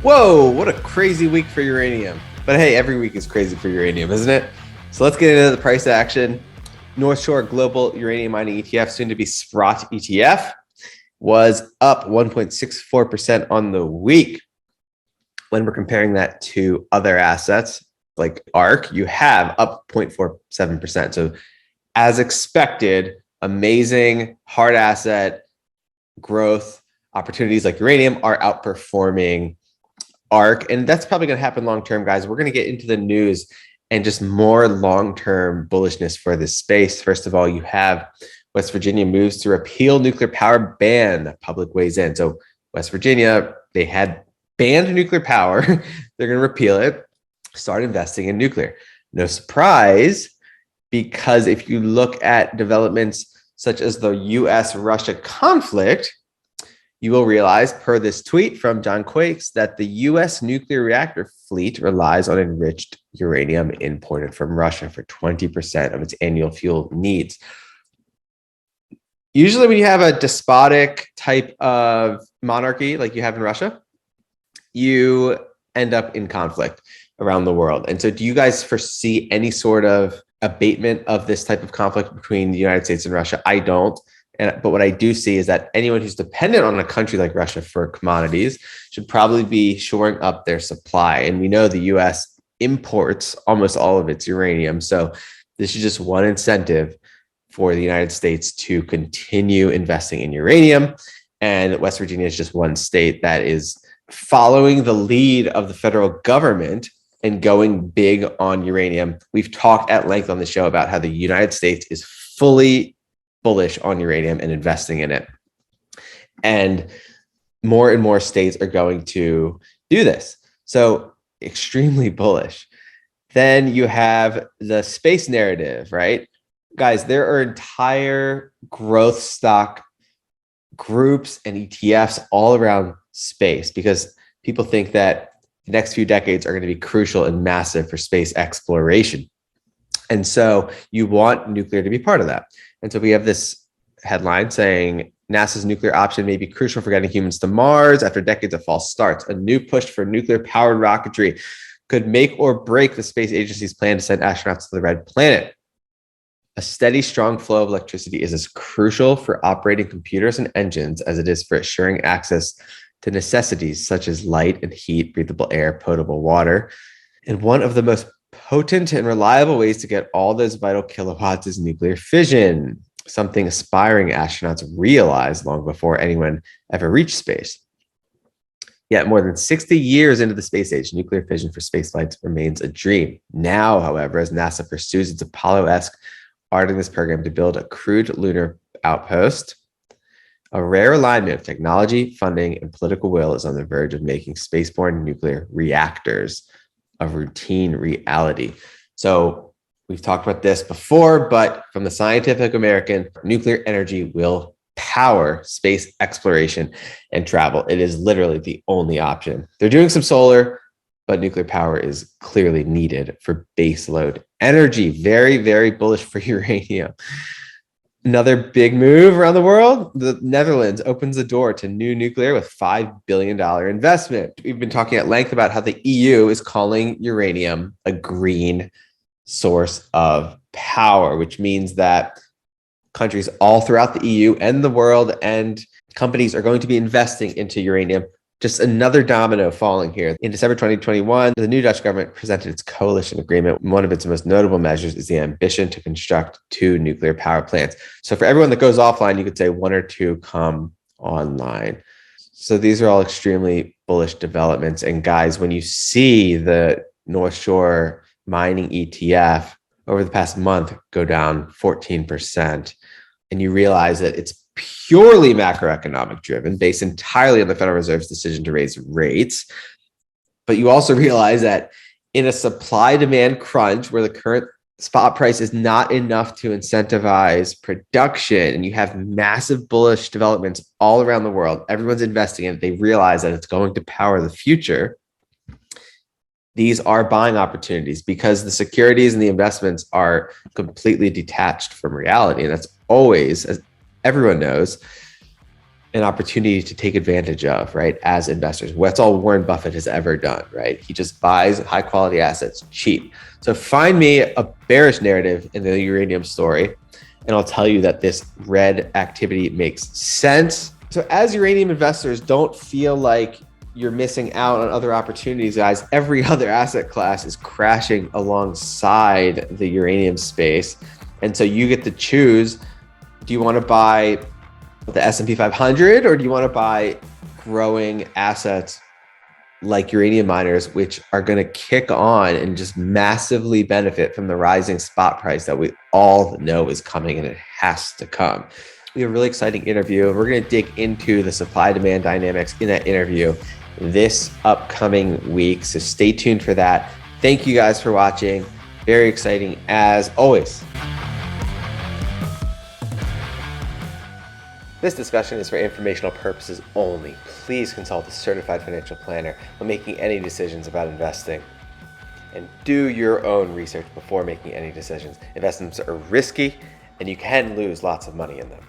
Whoa, what a crazy week for uranium. But hey, every week is crazy for uranium, isn't it? So let's get into the price action. North Shore Global Uranium Mining ETF, soon to be SPROT ETF, was up 1.64% on the week. When we're comparing that to other assets like ARC, you have up 0.47%. So as expected, amazing hard asset growth opportunities like uranium are outperforming ARC. And that's probably going to happen long-term, guys. We're going to get into the news and just more long-term bullishness for this space. First of all, you have West Virginia moves to repeal nuclear power ban. The public weighs in. So West Virginia, they had banned nuclear power. They're going to repeal it, start investing in nuclear. No surprise, because if you look at developments such as the US-Russia conflict, you will realize, per this tweet from John Quakes, that the U.S. nuclear reactor fleet relies on enriched uranium imported from Russia for 20% of its annual fuel needs. Usually when you have a despotic type of monarchy like you have in Russia, you end up in conflict around the world. And so do you guys foresee any sort of abatement of this type of conflict between the United States and Russia? I don't. But what I do see is that anyone who's dependent on a country like Russia for commodities should probably be shoring up their supply. And we know the US imports almost all of its uranium. So this is just one incentive for the United States to continue investing in uranium. And West Virginia is just one state that is following the lead of the federal government and going big on uranium. We've talked at length on the show about how the United States is fully bullish on uranium and investing in it. And more states are going to do this. So extremely bullish. Then you have the space narrative, right? Guys, there are entire growth stock groups and ETFs all around space because people think that the next few decades are going to be crucial and massive for space exploration. And so you want nuclear to be part of that. And so we have this headline saying NASA's nuclear option may be crucial for getting humans to Mars after decades of false starts. A new push for nuclear-powered rocketry could make or break the space agency's plan to send astronauts to the red planet. A steady, strong flow of electricity is as crucial for operating computers and engines as it is for assuring access to necessities such as light and heat, breathable air, potable water. And one of the most potent and reliable ways to get all those vital kilowatts is nuclear fission, something aspiring astronauts realized long before anyone ever reached space. Yet more than 60 years into the space age, nuclear fission for space flights remains a dream. Now, however, as NASA pursues its Apollo-esque Artemis program to build a crewed lunar outpost, a rare alignment of technology, funding, and political will is on the verge of making spaceborne nuclear reactors a routine reality. So we've talked about this before, but from the Scientific American, nuclear energy will power space exploration and travel. It is literally the only option. They're doing some solar, but nuclear power is clearly needed for baseload energy. Very, very bullish for uranium. Another big move around the world, the Netherlands opens the door to new nuclear with $5 billion investment. We've been talking at length about how the EU is calling uranium a green source of power, which means that countries all throughout the EU and the world and companies are going to be investing into uranium. Just another domino falling here. In December 2021, the new Dutch government presented its coalition agreement. One of its most notable measures is the ambition to construct 2 nuclear power plants. So for everyone that goes offline, you could say 1 or 2 come online. So these are all extremely bullish developments. And guys, when you see the North Shore mining ETF over the past month go down 14%, and you realize that it's purely macroeconomic driven, based entirely on the Federal Reserve's decision to raise rates. But you also realize that in a supply demand crunch where the current spot price is not enough to incentivize production, and you have massive bullish developments all around the world, everyone's investing in it. They realize that it's going to power the future. These are buying opportunities because the securities and the investments are completely detached from reality. And that's always, as everyone knows, an opportunity to take advantage of, right? As investors, that's all Warren Buffett has ever done, right? He just buys high quality assets cheap. So find me a bearish narrative in the uranium story, and I'll tell you that this red activity makes sense. So as uranium investors, don't feel like you're missing out on other opportunities, guys. Every other asset class is crashing alongside the uranium space. And so you get to choose, do you want to buy the S&P 500 or do you want to buy growing assets like uranium miners, which are going to kick on and just massively benefit from the rising spot price that we all know is coming, and it has to come. We have a really exciting interview. We're going to dig into the supply-demand dynamics in that interview this upcoming week. So stay tuned for that. Thank you guys for watching. Very exciting as always. This discussion is for informational purposes only. Please consult a certified financial planner when making any decisions about investing. And do your own research before making any decisions. Investments are risky and you can lose lots of money in them.